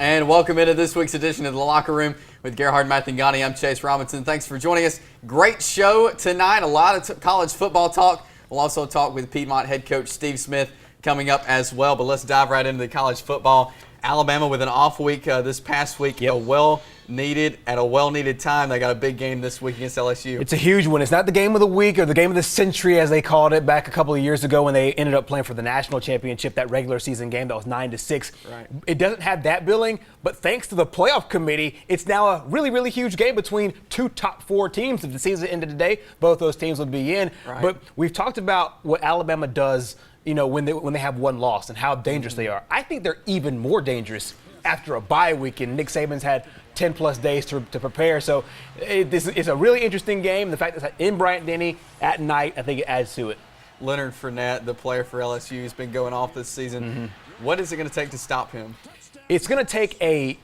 And welcome into this week's edition of The Locker Room with Gerhard Mathangani. I'm Chase Robinson. Thanks for joining us. Great show tonight. A lot of college football talk. We'll also talk with Piedmont head coach Steve Smith coming up as well. But let's dive right into the college football. Alabama with an off week this past week. At a well-needed time. They got a big game this week against LSU. It's a huge one. It's not the game of the week or the game of the century, as they called it back a couple of years ago when they ended up playing for the national championship, that regular season game that was 9-6. Right. It doesn't have that billing, but thanks to the playoff committee, it's now a really, really huge game between two top four teams. If the season ended today, both those teams would be in. Right. But we've talked about what Alabama does, when they have one loss and how dangerous they are. I think they're even more dangerous after a bye week, and Nick Saban's had 10-plus days to prepare. So this is a really interesting game. The fact that it's in Bryant-Denny at night, I think it adds to it. Leonard Fournette, the player for LSU, has been going off this season. Mm-hmm. What is it going to take to stop him? It's going to take a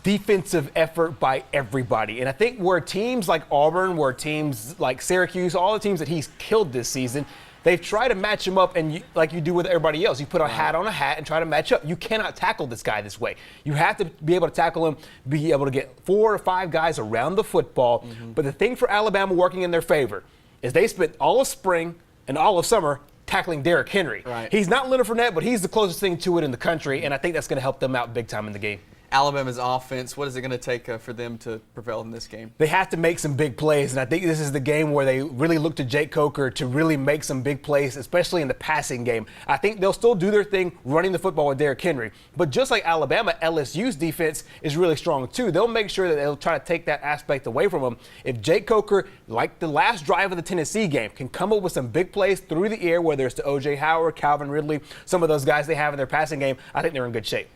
defensive effort by everybody. And I think where teams like Auburn, where teams like Syracuse, all the teams that he's killed this season, they've tried to match him up, and like you do with everybody else. You put a hat on a hat and try to match up. You cannot tackle this guy this way. You have to be able to tackle him, be able to get 4 or 5 guys around the football. Mm-hmm. But the thing for Alabama working in their favor is they spent all of spring and all of summer tackling Derrick Henry. Right. He's not Leonard Fournette, but he's the closest thing to it in the country, and I think that's going to help them out big time in the game. Alabama's offense, what is it going to take for them to prevail in this game? They have to make some big plays, and I think this is the game where they really look to Jake Coker to really make some big plays, especially in the passing game. I think they'll still do their thing running the football with Derrick Henry. But just like Alabama, LSU's defense is really strong too. They'll make sure that they'll try to take that aspect away from them. If Jake Coker, like the last drive of the Tennessee game, can come up with some big plays through the air, whether it's to O.J. Howard, Calvin Ridley, some of those guys they have in their passing game, I think they're in good shape.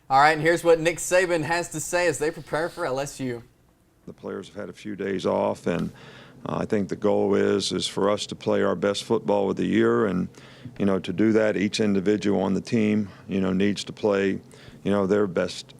All right, and here's what Nick Saban has to say as they prepare for LSU. The players have had a few days off, and I think the goal is for us to play our best football of the year. And, to do that, each individual on the team, needs to play, their best.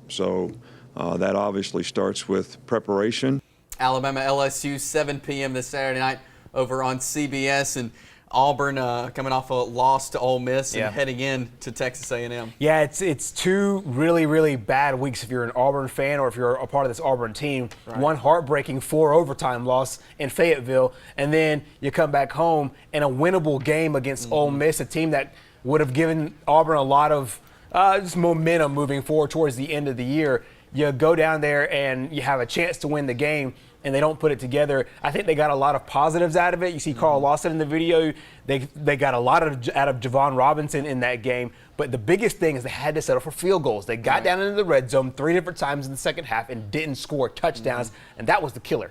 So that obviously starts with preparation. Alabama LSU, 7 p.m. this Saturday night over on CBS. And Auburn coming off a loss to Ole Miss and heading in to Texas A&M. Yeah, it's 2 really, really bad weeks if you're an Auburn fan or if you're a part of this Auburn team. Right. One heartbreaking 4 overtime loss in Fayetteville, and then you come back home in a winnable game against Ole Miss, a team that would have given Auburn a lot of just momentum moving forward towards the end of the year. You go down there and you have a chance to win the game, and they don't put it together. I think they got a lot of positives out of it. You see Carl Lawson in the video. They got a lot out of Javon Robinson in that game. But the biggest thing is they had to settle for field goals. They got down into the red zone 3 different times in the second half and didn't score touchdowns, and that was the killer.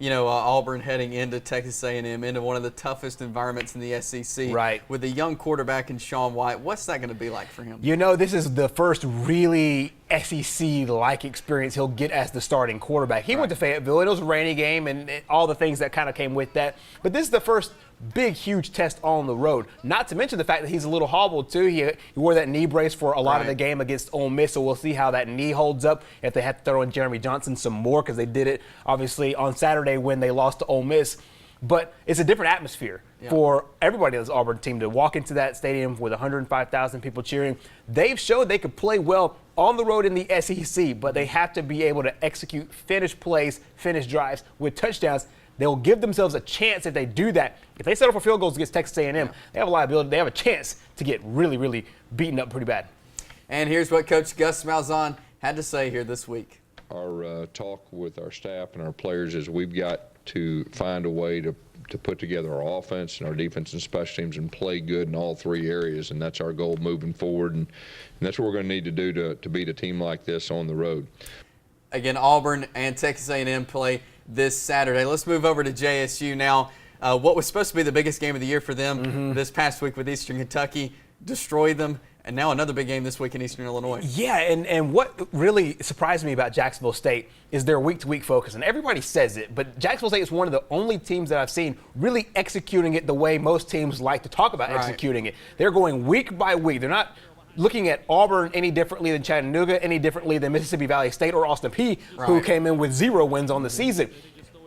Auburn heading into Texas A&M, into one of the toughest environments in the SEC. Right. With a young quarterback in Sean White. What's that going to be like for him? This is the first really SEC-like experience he'll get as the starting quarterback. He went to Fayetteville, and it was a rainy game and all the things that kind of came with that. But this is the first big, huge test on the road. Not to mention the fact that he's a little hobbled, too. He wore that knee brace for a lot of the game against Ole Miss, so we'll see how that knee holds up if they have to throw in Jeremy Johnson some more, because they did it, obviously, on Saturday when they lost to Ole Miss. But it's a different atmosphere for everybody in this Auburn team to walk into that stadium with 105,000 people cheering. They've showed they could play well on the road in the SEC, but they have to be able to execute, finish plays, finish drives with touchdowns. They'll give themselves a chance if they do that. If they settle for field goals against Texas A&M, they have a liability. They have a chance to get really, really beaten up pretty bad. And here's what Coach Gus Malzahn had to say here this week. Our talk with our staff and our players is we've got to find a way to put together our offense and our defense and special teams and play good in all 3 areas, and that's our goal moving forward. And that's what we're going to need to do to beat a team like this on the road. Again, Auburn and Texas A&M play this Saturday. Let's move over to JSU now. What was supposed to be the biggest game of the year for them this past week with Eastern Kentucky destroyed them. And now another big game this week in Eastern Illinois. Yeah, and what really surprised me about Jacksonville State is their week-to-week focus. And everybody says it, but Jacksonville State is one of the only teams that I've seen really executing it the way most teams like to talk about executing it. They're going week by week. They're not looking at Auburn any differently than Chattanooga, any differently than Mississippi Valley State or Austin Peay, who came in with 0 wins on the season.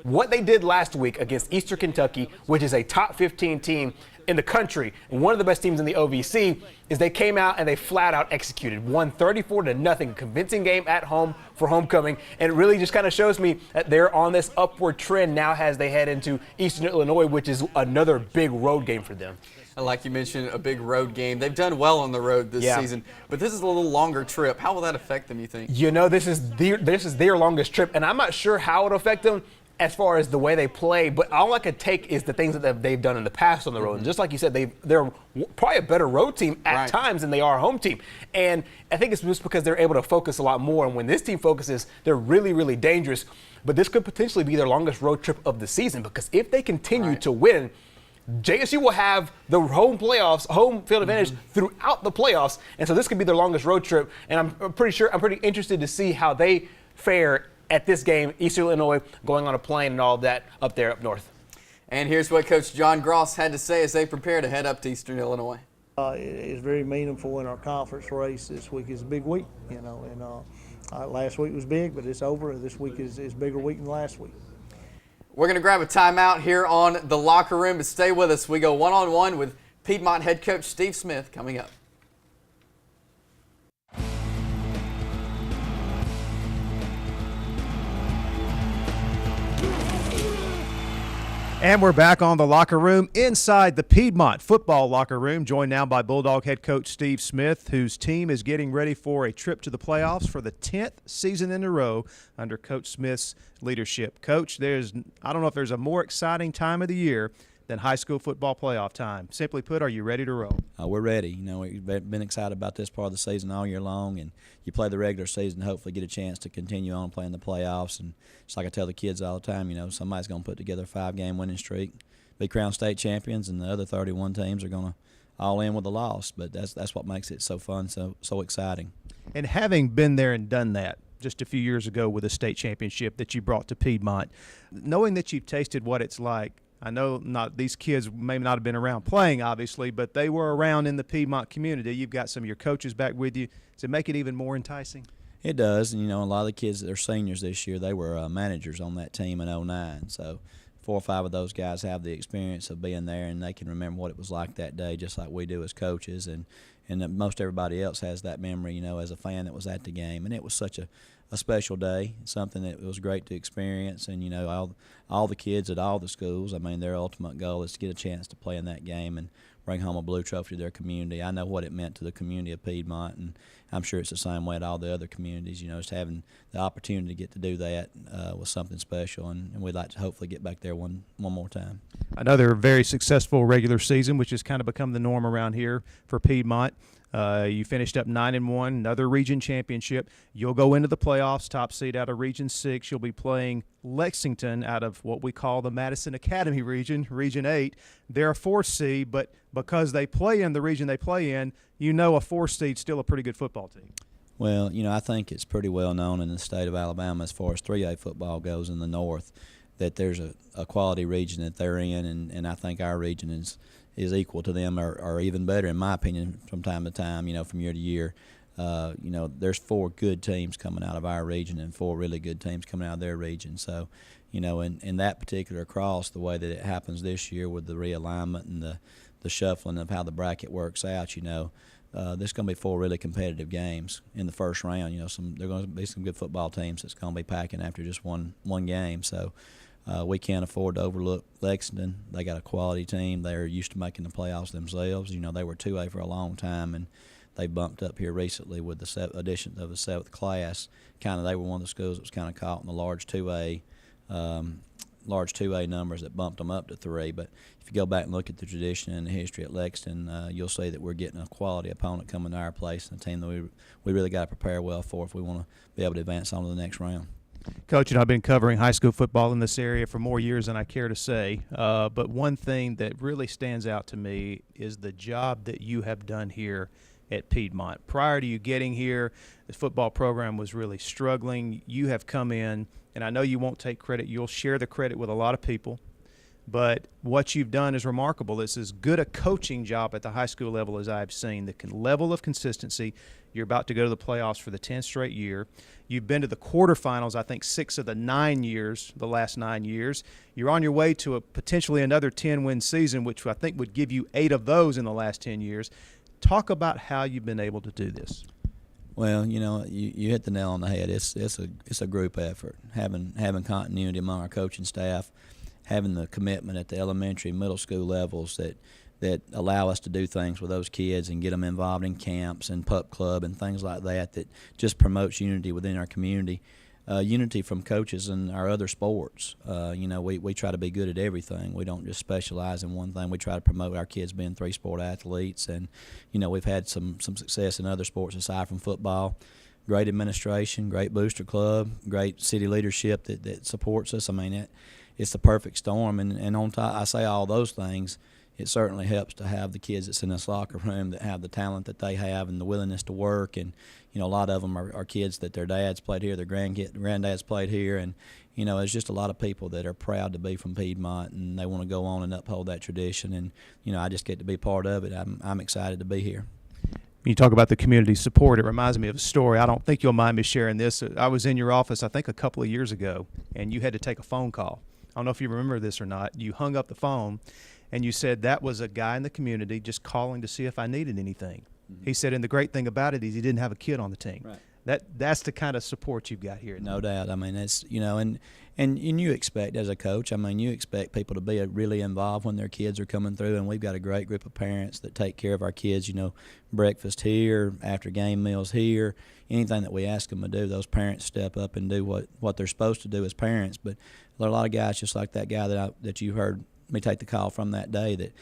What they did last week against Eastern Kentucky, which is a top 15 team in the country and one of the best teams in the OVC, is they came out and they flat out executed. Won 34-0, a convincing game at home for homecoming. And it really just kind of shows me that they're on this upward trend now as they head into Eastern Illinois, which is another big road game for them. And like you mentioned, a big road game. They've done well on the road this season, but this is a little longer trip. How will that affect them, you think? You know, this is their longest trip, and I'm not sure how it'll affect them as far as the way they play, but all I could take is the things that they've done in the past on the road. And just like you said, they're probably a better road team at times than they are a home team. And I think it's just because they're able to focus a lot more. And when this team focuses, they're really, really dangerous. But this could potentially be their longest road trip of the season, because if they continue to win, JSU will have the home field advantage throughout the playoffs. And so this could be their longest road trip. And I'm pretty interested to see how they fare at this game, Eastern Illinois, going on a plane and all of that up there up north. And here's what Coach John Gross had to say as they prepare to head up to Eastern Illinois. It's very meaningful in our conference race. This week is a big week, you know, and last week was big, but it's over. This week is a bigger week than last week. We're going to grab a timeout here on The Locker Room, but stay with us. We go one-on-one with Piedmont head coach Steve Smith coming up. And we're back on The Locker Room inside the Piedmont football locker room, joined now by Bulldog head coach Steve Smith, whose team is getting ready for a trip to the playoffs for the 10th season in a row under Coach Smith's leadership. Coach, I don't know if there's a more exciting time of the year than high school football playoff time. Simply put, are you ready to roll? We're ready. You know, we've been excited about this part of the season all year long, and you play the regular season, hopefully get a chance to continue on playing the playoffs. And just like I tell the kids all the time, you know, somebody's going to put together a 5-game winning streak, be crowned state champions, and the other 31 teams are going to all in with a loss. But that's what makes it so fun, so exciting. And having been there and done that just a few years ago with a state championship that you brought to Piedmont, knowing that you've tasted what it's like, I know these kids may not have been around playing, obviously, but they were around in the Piedmont community. You've got some of your coaches back with you. Does it make it even more enticing? It does. And, you know, a lot of the kids that are seniors this year, they were managers on that team in 2009. So 4 or 5 of those guys have the experience of being there, and they can remember what it was like that day, just like we do as coaches. And most everybody else has that memory, you know, as a fan that was at the game. And it was such a special day, something that was great to experience. And, you know, all the kids at all the schools, I mean, their ultimate goal is to get a chance to play in that game and bring home a blue trophy to their community. I know what it meant to the community of Piedmont, and I'm sure it's the same way at all the other communities. You know, just having the opportunity to get to do that was something special, and we'd like to hopefully get back there one more time. Another very successful regular season, which has kind of become the norm around here for Piedmont. You finished up 9-1, another region championship. You'll go into the playoffs, top seed out of Region 6. You'll be playing Lexington out of what we call the Madison Academy region, Region 8. They're a 4 seed, but because they play in the region they play in, you know a 4 seed's still a pretty good football team. Well, you know, I think it's pretty well known in the state of Alabama as far as 3A football goes in the north that there's a quality region that they're in, and I think our region is equal to them or even better, in my opinion, from time to time, you know, from year to year. You know, there's 4 good teams coming out of our region and 4 really good teams coming out of their region. So, you know, in that particular cross, the way that it happens this year with the realignment and the shuffling of how the bracket works out, you know, there's going to be 4 really competitive games in the first round. You know, there are going to be some good football teams that's going to be packing after just one game. So we can't afford to overlook Lexington. They got a quality team. They're used to making the playoffs themselves. You know, they were 2A for a long time, and they bumped up here recently with the addition of the 7th class. They were one of the schools that was kind of caught in the large 2A numbers that bumped them up to 3. But if you go back and look at the tradition and the history at Lexington, you'll see that we're getting a quality opponent coming to our place, and a team that we really got to prepare well for if we want to be able to advance on to the next round. Coach, and I've been covering high school football in this area for more years than I care to say, but one thing that really stands out to me is the job that you have done here at Piedmont. Prior to you getting here, the football program was really struggling. You have come in, and I know you won't take credit. You'll share the credit with a lot of people, But what you've done is remarkable. It's as good a coaching job at the high school level as I've seen. The level of consistency. You're about to go to the playoffs for the 10th straight year. You've been to the quarterfinals, I think, 6 of the 9 years, the last 9 years. You're on your way to potentially another 10-win season, which I think would give you 8 of those in the last 10 years. Talk about how you've been able to do this. Well, you hit the nail on the head. It's a group effort. Having continuity among our coaching staff, having the commitment at the elementary, middle school levels that allow us to do things with those kids and get them involved in camps and pup club and things like that just promotes unity within our community. Unity from coaches in our other sports. We try to be good at everything. We don't just specialize in one thing. We try to promote our kids being 3-sport athletes. And, we've had some success in other sports aside from football. Great administration, great booster club, great city leadership that supports us. I mean, it's the perfect storm. And on top, I say all those things, it certainly helps to have the kids that's in this locker room that have the talent that they have and the willingness to work. And, a lot of them are kids that their dads played here, their granddads played here. And, it's just a lot of people that are proud to be from Piedmont, and they want to go on and uphold that tradition. And, I just get to be part of it. I'm excited to be here. When you talk about the community support, it reminds me of a story. I don't think you'll mind me sharing this. I was in your office, I think, a couple of years ago, and you had to take a phone call. I don't know if you remember this or not. You hung up the phone, and you said that was a guy in the community just calling to see if I needed anything. Mm-hmm. He said, and the great thing about it is he didn't have a kid on the team. Right. That's the kind of support you've got here. No doubt. I mean, it's, and you expect as a coach, you expect people to be really involved when their kids are coming through, and we've got a great group of parents that take care of our kids, breakfast here, after game meals here, anything that we ask them to do, those parents step up and do what they're supposed to do as parents. But there are a lot of guys just like that guy that you heard me take the call from that day that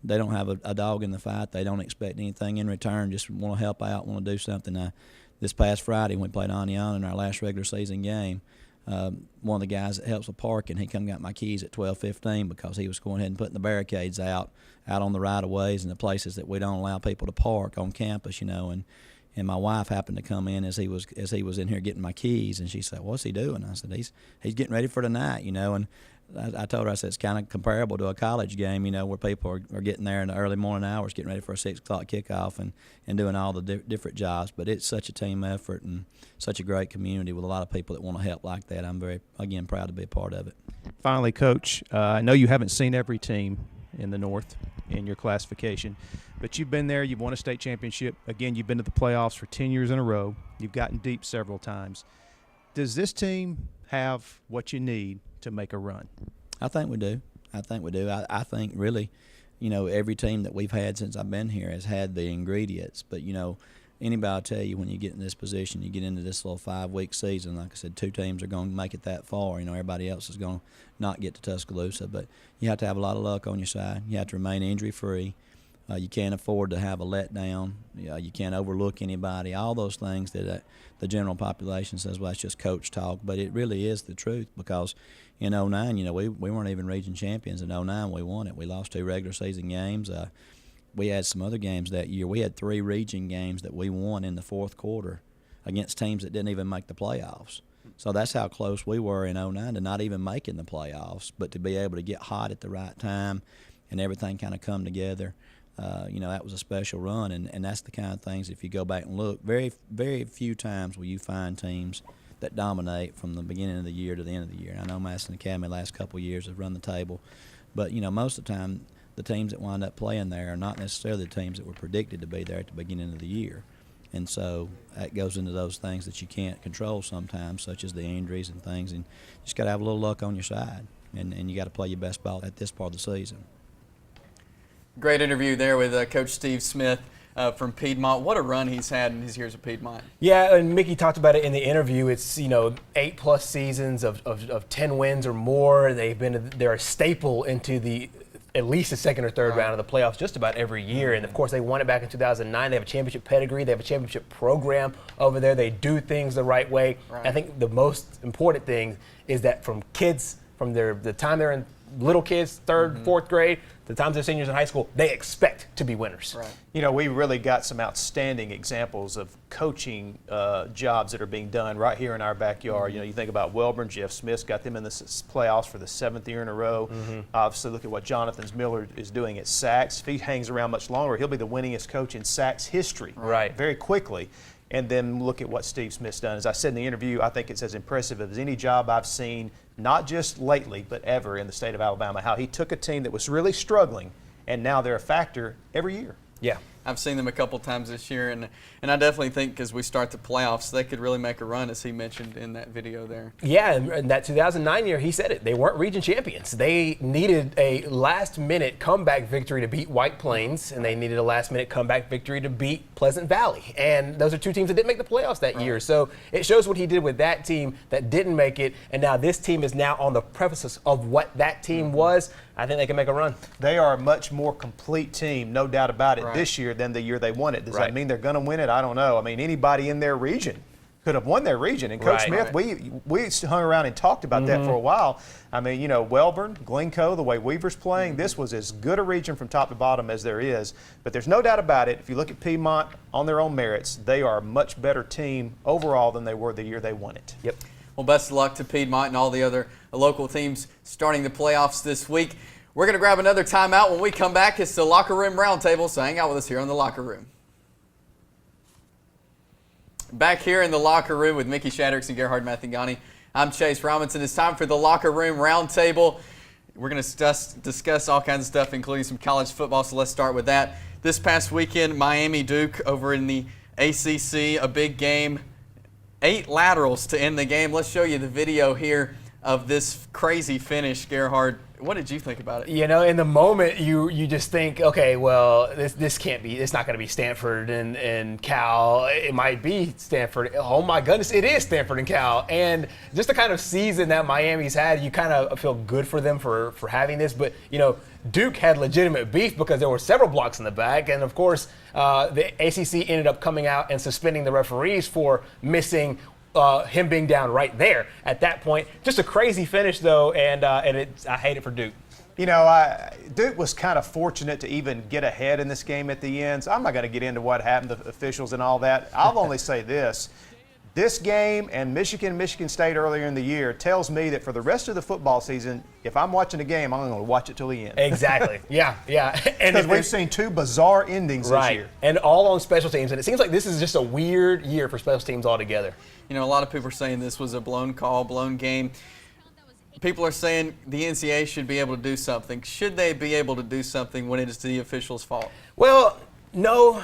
they don't have a dog in the fight. They don't expect anything in return, just want to help out, want to do something. This past Friday, when we played Aniana in our last regular season game, one of the guys that helps with parking, he come and got my keys at 12:15 because he was going ahead and putting the barricades out on the right-of-ways and the places that we don't allow people to park on campus, and my wife happened to come in as he was in here getting my keys, and she said, "What's he doing?" I said, "He's getting ready for tonight," and I told her, I said, it's kind of comparable to a college game, where people are getting there in the early morning hours, getting ready for a 6 o'clock kickoff and doing all the different jobs. But it's such a team effort and such a great community with a lot of people that want to help like that. I'm very, again, proud to be a part of it. Finally, Coach, I know you haven't seen every team in the North in your classification, but you've been there. You've won a state championship. Again, you've been to the playoffs for 10 years in a row. You've gotten deep several times. Does this team have what you need to make a run? I think we do. I think really, every team that we've had since I've been here has had the ingredients. But, anybody will tell you when you get in this position, you get into this little 5-week season, like I said, 2 teams are going to make it that far. Everybody else is going to not get to Tuscaloosa. But you have to have a lot of luck on your side. You have to remain injury-free. You can't afford to have a letdown. You can't overlook anybody. All those things that the general population says, well, that's just coach talk. But it really is the truth because in 2009, we weren't even region champions. In 2009, we won it. We lost 2 regular season games. We had some other games that year. We had 3 region games that we won in the 4th quarter against teams that didn't even make the playoffs. So that's how close we were in 2009 to not even making the playoffs, but to be able to get hot at the right time and everything kind of come together. That was a special run, and that's the kind of things, if you go back and look, very, very few times will you find teams that dominate from the beginning of the year to the end of the year. I know Madison Academy the last couple of years have run the table, but, most of the time the teams that wind up playing there are not necessarily the teams that were predicted to be there at the beginning of the year. And so that goes into those things that you can't control sometimes, such as the injuries and things, and you just got to have a little luck on your side, and you got to play your best ball at this part of the season. Great interview there with Coach Steve Smith from Piedmont. What a run he's had in his years at Piedmont. Yeah, and Mickey talked about it in the interview. It's 8+ seasons of 10 wins or more. They're a staple into at least the 2nd or 3rd round of the playoffs just about every year. And of course, they won it back in 2009. They have a championship pedigree. They have a championship program over there. They do things the right way. Right. I think the most important thing is that from kids, from the time they're in little kids, 3rd, 4th grade, the times they're seniors in high school, they expect to be winners. Right. You know, we really got some outstanding examples of coaching jobs that are being done right here in our backyard. You know, you think about Welborn, Jeff Smith's got them in the playoffs for the 7th year in a row. Obviously, look at what Jonathan Miller is doing at Saks. If he hangs around much longer, he'll be the winningest coach in Saks history very quickly. And then look at what Steve Smith's done. As I said in the interview, I think it's as impressive as any job I've seen, not just lately, but ever in the state of Alabama, how he took a team that was really struggling, and now they're a factor every year. Yeah. I've seen them a couple times this year, and I definitely think as we start the playoffs, they could really make a run, as he mentioned in that video there. Yeah, and that 2009 year, he said it. They weren't region champions. They needed a last-minute comeback victory to beat White Plains, and they needed a last-minute comeback victory to beat Pleasant Valley. And those are two teams that didn't make the playoffs that year. So it shows what he did with that team that didn't make it, and now this team is now on the precipice of what that team was. I think they can make a run. They are a much more complete team, no doubt about it, this year than the year they won it. Does that mean they're going to win it? I don't know. I mean, anybody in their region could have won their region. And Coach Smith, we hung around and talked about that for a while. I mean, you know, Welborn, Glencoe, the way Weaver's playing, this was as good a region from top to bottom as there is. But there's no doubt about it, if you look at Piedmont on their own merits, they are a much better team overall than they were the year they won it. Yep. Well, best of luck to Piedmont and all the other local teams starting the playoffs this week. We're going to grab another timeout. When we come back, it's the Locker Room Roundtable, so hang out with us here on the Locker Room. Back here in the Locker Room with Mickey Shaddricks and Gerhard Mathangani, I'm Chase Robinson. It's time for the Locker Room Roundtable. We're going to discuss all kinds of stuff, including some college football, so let's start with that. This past weekend, Miami-Duke over in the ACC, a big game. 8 laterals to end the game. Let's show you the video here of this crazy finish, Gerhard. What did you think about it? You know, in the moment, you just think, okay, well, this can't be, it's not going to be Stanford and Cal. It might be Stanford. Oh, my goodness, it is Stanford and Cal. And just the kind of season that Miami's had, you kind of feel good for them for having this. But, you know, Duke had legitimate beef because there were several blocks in the back. And, of course, the ACC ended up coming out and suspending the referees for missing him being down right there at that point. Just a crazy finish, though, and I hate it for Duke. You know, Duke was kind of fortunate to even get ahead in this game at the end. So I'm not going to get into what happened to officials and all that. I'll only say this. This game and Michigan State earlier in the year tells me that for the rest of the football season, if I'm watching a game, I'm going to watch it till the end. Exactly. Yeah. Because we've seen 2 bizarre endings this year. And all on special teams. And it seems like this is just a weird year for special teams altogether. You know, a lot of people are saying this was a blown call, blown game. People are saying the NCAA should be able to do something. Should they be able to do something when it is the official's fault? Well, no.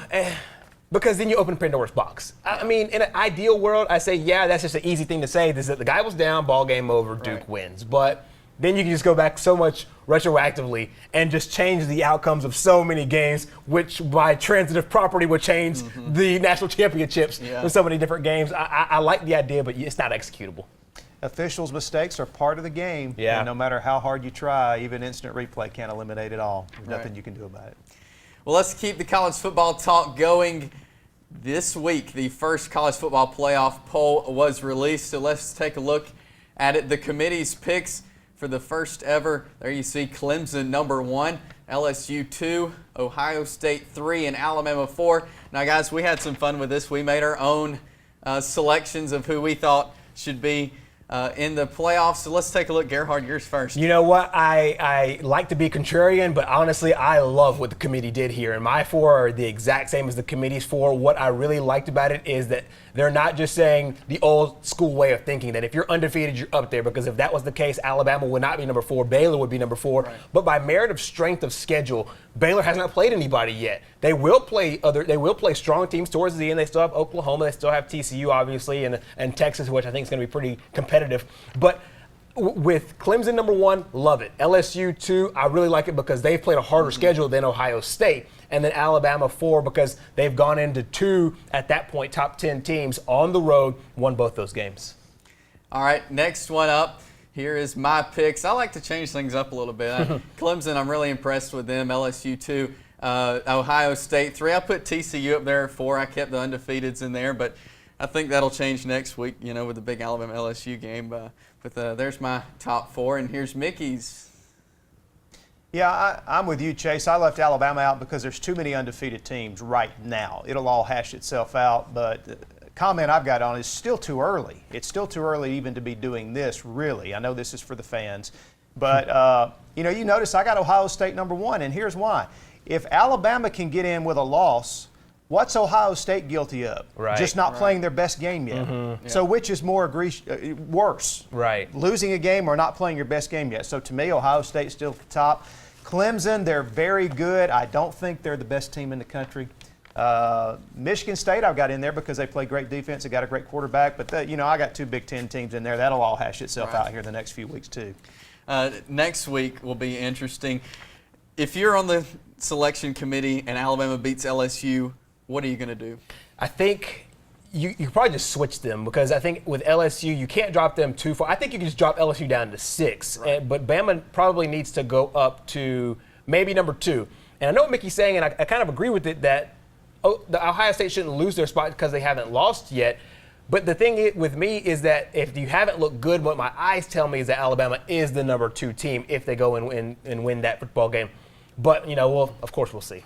Because then you open Pandora's box. I mean, in an ideal world, I say, yeah, that's just an easy thing to say. Is that the guy was down, ball game over, Duke wins. But then you can just go back so much retroactively and just change the outcomes of so many games, which by transitive property would change the national championships with so many different games. I like the idea, but it's not executable. Officials' mistakes are part of the game. Yeah. And no matter how hard you try, even instant replay can't eliminate it all. There's nothing you can do about it. Well, let's keep the college football talk going. This week, the first college football playoff poll was released, so let's take a look at it. The committee's picks for the first ever. There you see Clemson number 1, LSU 2, Ohio State 3, and Alabama 4. Now, guys, we had some fun with this. We made our own selections of who we thought should be in the playoffs. So let's take a look. Gerhard, yours first. You know what? I like to be contrarian, but honestly, I love what the committee did here. And my 4 are the exact same as the committee's 4. What I really liked about it is that they're not just saying the old school way of thinking that if you're undefeated, you're up there. Because if that was the case, Alabama would not be number 4. Baylor would be number 4. Right. But by merit of strength of schedule, Baylor has not played anybody yet. They will play strong teams towards the end. They still have Oklahoma. They still have TCU, obviously, and Texas, which I think is going to be pretty competitive. But with Clemson number 1, love it. LSU 2, I really like it because they've played a harder schedule than Ohio State. And then Alabama 4 because they've gone into 2, at that point, top 10 teams on the road, won both those games. All right, next one up. Here is my picks. I like to change things up a little bit. Clemson, I'm really impressed with them. LSU 2, Ohio State 3. I put TCU up there at 4. I kept the undefeateds in there, but I think that'll change next week, you know, with the big Alabama LSU game. But there's my top 4, and here's Mickey's. Yeah, I'm with you, Chase. I left Alabama out because there's too many undefeated teams right now. It'll all hash itself out, but the comment I've got on is still too early. It's still too early even to be doing this, really. I know this is for the fans, but you notice I got Ohio State #1, and here's why. If Alabama can get in with a loss, what's Ohio State guilty of? Right. Just not playing their best game yet. So which is worse? Right. Losing a game or not playing your best game yet. So to me, Ohio State's still at the top. Clemson, they're very good. I don't think they're the best team in the country. Michigan State, I've got in there because they play great defense. They got a great quarterback. But I got 2 Big Ten teams in there. That'll all hash itself out here the next few weeks too. Next week will be interesting. If you're on the selection committee and Alabama beats LSU, what are you going to do? I think you could probably just switch them, because I think with LSU, you can't drop them too far. I think you can just drop LSU down to 6. Right. But Bama probably needs to go up to maybe #2. And I know what Mickey's saying, and I kind of agree with it, that the Ohio State shouldn't lose their spot because they haven't lost yet. But the thing with me is that if you haven't looked good, what my eyes tell me is that Alabama is the #2 team if they go and win that football game. But, of course we'll see.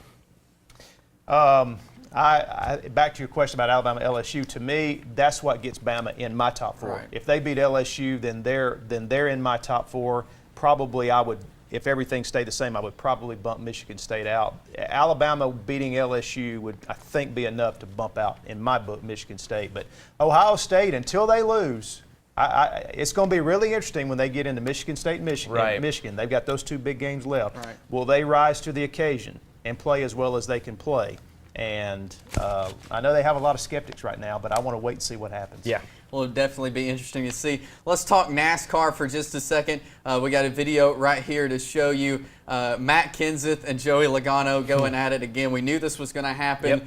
Back to your question about Alabama LSU, to me, that's what gets Bama in my top 4. Right. If they beat LSU, then they're in my top 4. Probably I would, if everything stayed the same, I would probably bump Michigan State out. Alabama beating LSU would, I think, be enough to bump out, in my book, Michigan State. But Ohio State, until they lose, it's going to be really interesting when they get into Michigan State and Michigan. They've got those 2 big games left. Right. Will they rise to the occasion and play as well as they can play? And I know they have a lot of skeptics right now, but I want to wait and see what happens. Yeah. Well, it'll definitely be interesting to see. Let's talk NASCAR for just a second. We got a video right here to show you Matt Kenseth and Joey Logano going at it again. We knew this was going to happen. Yep.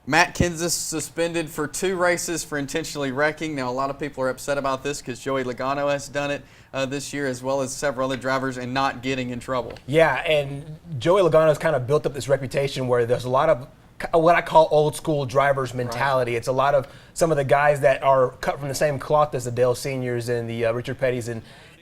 Matt Kenseth suspended for 2 races for intentionally wrecking. Now, a lot of people are upset about this because Joey Logano has done it this year, as well as several other drivers, and not getting in trouble. Yeah, and Joey Logano's kind of built up this reputation where there's a lot of what I call old school drivers mentality. Right. It's a lot of some of the guys that are cut from the same cloth as the Dale Seniors and the Richard Pettys,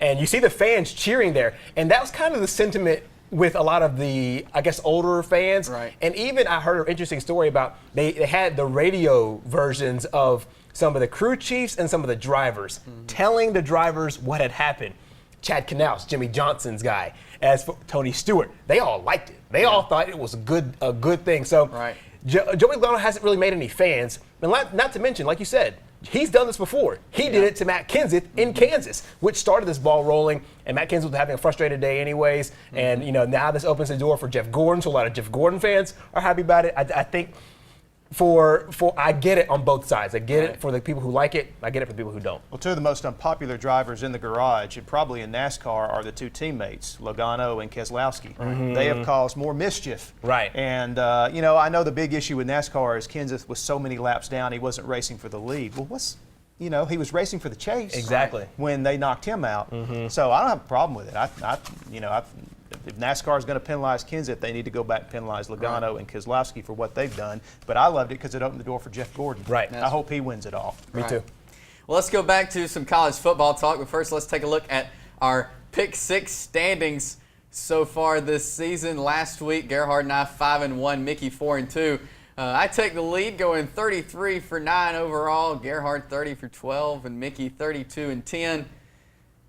and you see the fans cheering there. And that was kind of the sentiment with a lot of the, I guess, older fans. Right. And even I heard an interesting story about they had the radio versions of some of the crew chiefs and some of the drivers telling the drivers what had happened. Chad Knaus, Jimmy Johnson's guy, as for Tony Stewart, they all liked it. They all thought it was a good thing. So right. Joey Logano hasn't really made any fans. And not to mention, like you said, he's done this before. He did it to Matt Kenseth in Kansas, which started this ball rolling. And Matt Kenseth was having a frustrated day anyways. And, now this opens the door for Jeff Gordon. So a lot of Jeff Gordon fans are happy about it. I think I get it on both sides. I get it for the people who like it. I get it for the people who don't. Well, 2 of the most unpopular drivers in the garage, and probably in NASCAR, are the 2 teammates, Logano and Keselowski. They have caused more mischief. Right. And, I know the big issue with NASCAR is Kenseth was so many laps down, he wasn't racing for the lead. Well, he was racing for the chase. Exactly. When they knocked him out. So I don't have a problem with it. If NASCAR is going to penalize Kenseth, they need to go back and penalize Logano and Keselowski for what they've done. But I loved it because it opened the door for Jeff Gordon. Right. I hope he wins it all. Me too. Well, let's go back to some college football talk. But first, let's take a look at our Pick 6 standings so far this season. Last week, Gerhard and I 5-1, Mickey 4-2. I take the lead, going 33 for 9 overall. Gerhard 30 for 12, and Mickey 32 and 10.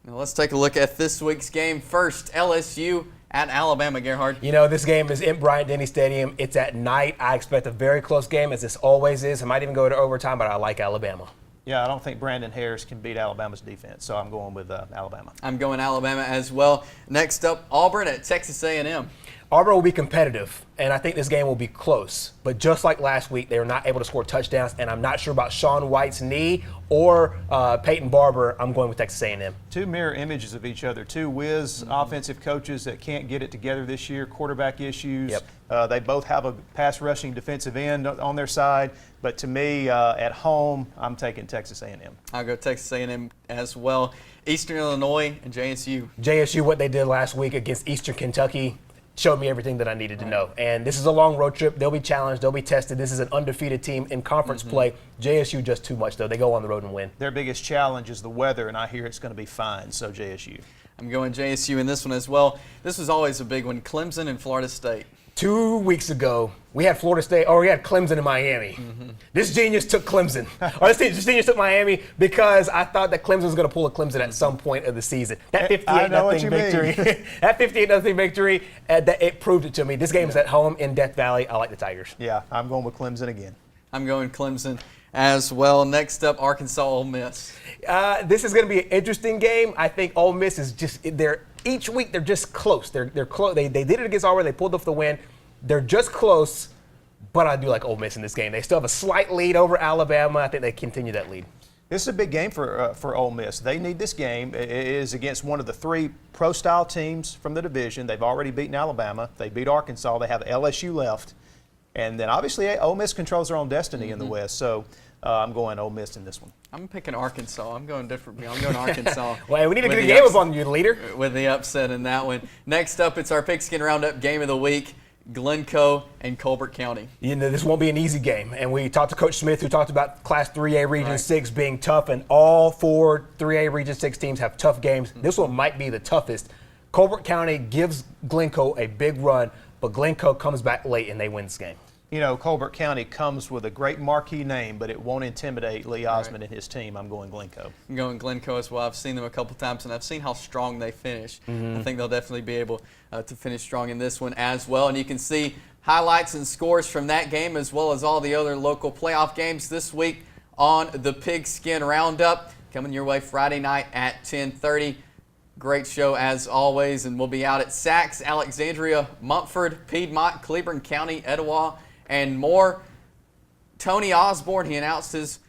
Now let's take a look at this week's game. First, LSU at Alabama, Gerhard. This game is in Bryant-Denny Stadium. It's at night. I expect a very close game, as this always is. It might even go to overtime, but I like Alabama. Yeah, I don't think Brandon Harris can beat Alabama's defense, so I'm going with Alabama. I'm going Alabama as well. Next up, Auburn at Texas A&M. Auburn will be competitive, and I think this game will be close. But just like last week, they were not able to score touchdowns, and I'm not sure about Sean White's knee or Peyton Barber. I'm going with Texas A&M. 2 mirror images of each other. 2 whiz offensive coaches that can't get it together this year, quarterback issues. Yep. They both have a pass rushing defensive end on their side. But to me, at home, I'm taking Texas A&M. I'll go Texas A&M as well. Eastern Illinois and JSU. JSU, what they did last week against Eastern Kentucky, showed me everything that I needed to know. And this is a long road trip. They'll be challenged. They'll be tested. This is an undefeated team in conference play. JSU just too much, though. They go on the road and win. Their biggest challenge is the weather, and I hear it's going to be fine, so JSU. I'm going JSU in this one as well. This was always a big one, Clemson and Florida State. 2 weeks ago, we had Florida State, or we had Clemson in Miami. This genius took Clemson, or this genius took Miami because I thought that Clemson was going to pull a Clemson at some point of the season. That 58-0 victory, that 58-0 victory, it proved it to me. This game is at home in Death Valley. I like the Tigers. Yeah, I'm going with Clemson again. I'm going Clemson as well. Next up, Arkansas Ole Miss. This is going to be an interesting game. I think Ole Miss is each week they're just close. They're close. They did it against Auburn. They pulled off the win. They're just close, but I do like Ole Miss in this game. They still have a slight lead over Alabama. I think they continue that lead. This is a big game for Ole Miss. They need this game. It is against one of the 3 pro-style teams from the division. They've already beaten Alabama. They beat Arkansas. They have LSU left. And then obviously Ole Miss controls their own destiny in the West. So I'm going Ole Miss in this one. I'm picking Arkansas. I'm going differently. I'm going Arkansas. Well, we need to get a game up on you, leader. With the upset in that one. Next up, it's our Pigskin Roundup game of the week. Glencoe and Colbert County. You know, this won't be an easy game. And we talked to Coach Smith, who talked about Class 3A Region 6 being tough, and all 4 3A Region 6 teams have tough games. This one might be the toughest. Colbert County gives Glencoe a big run, but Glencoe comes back late and they win this game. You know, Colbert County comes with a great marquee name, but it won't intimidate Lee Osmond and his team. I'm going Glencoe. I'm going Glencoe as well. I've seen them a couple times, and I've seen how strong they finish. I think they'll definitely be able to finish strong in this one as well. And you can see highlights and scores from that game as well as all the other local playoff games this week on the Pigskin Roundup. Coming your way Friday night at 10:30. Great show as always, and we'll be out at Sacs, Alexandria, Montford, Piedmont, Cleburne County, Etowah, and more. Tony Osborne, he announced his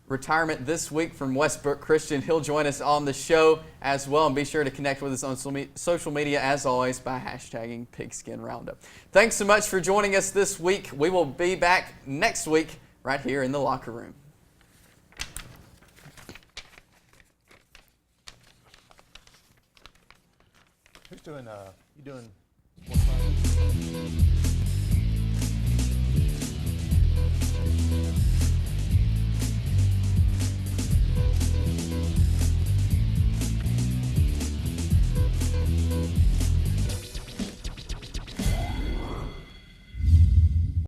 retirement this week from Westbrook Christian. He'll join us on the show as well, and be sure to connect with us on social media as always by hashtagging Pigskin Roundup. Thanks so much for joining us this week. We will be back next week right here in the locker room. Who's doing, you doing